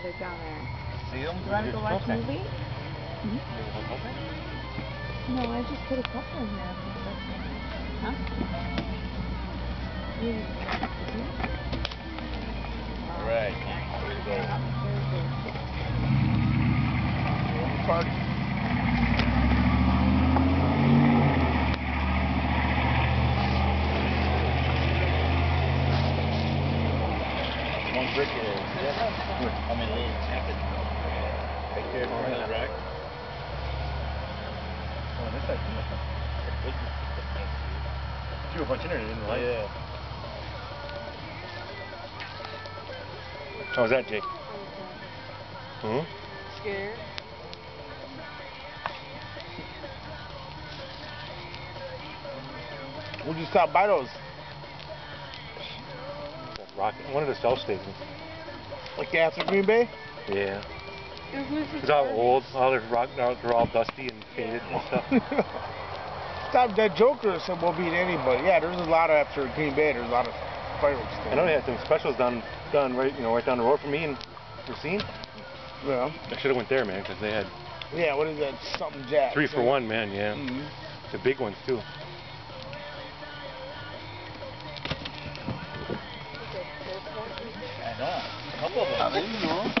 they're down there. See them? You want to go watch a movie? Hmm? No, I just put a couple in here. Huh? Alright. Here we go. Party. One brick here. See that? I mean, a little jacket. Right there, on the rack. Oh, this side too. Threw a bunch in there, didn't like. Yeah. How was that, Jake? Hmm? Scared? We'll just stop by those. One of the South stations. Like after Green Bay? Yeah. It's all old, all the rock, they're all dusty and faded and stuff. Stop that Joker said we'll beat anybody. Yeah, there's a lot of after Green Bay. There's a lot of fireworks. I know they had some specials done right, right down the road from me and Racine. Yeah. I should have went there, man, because they had. Yeah, what is that? Something Jack. 3 for 1, man. Yeah. Mm-hmm. The big ones too. I know. A couple of them. I didn't know.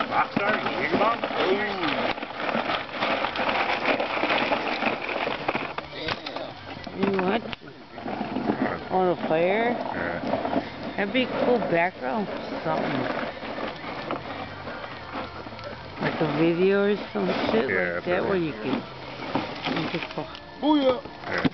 Rockstar, you hear about? You what? Oh, the fire? Yeah. That'd be a cool background for something. Like a video or some shit like that where you can go. Booyah! Yeah.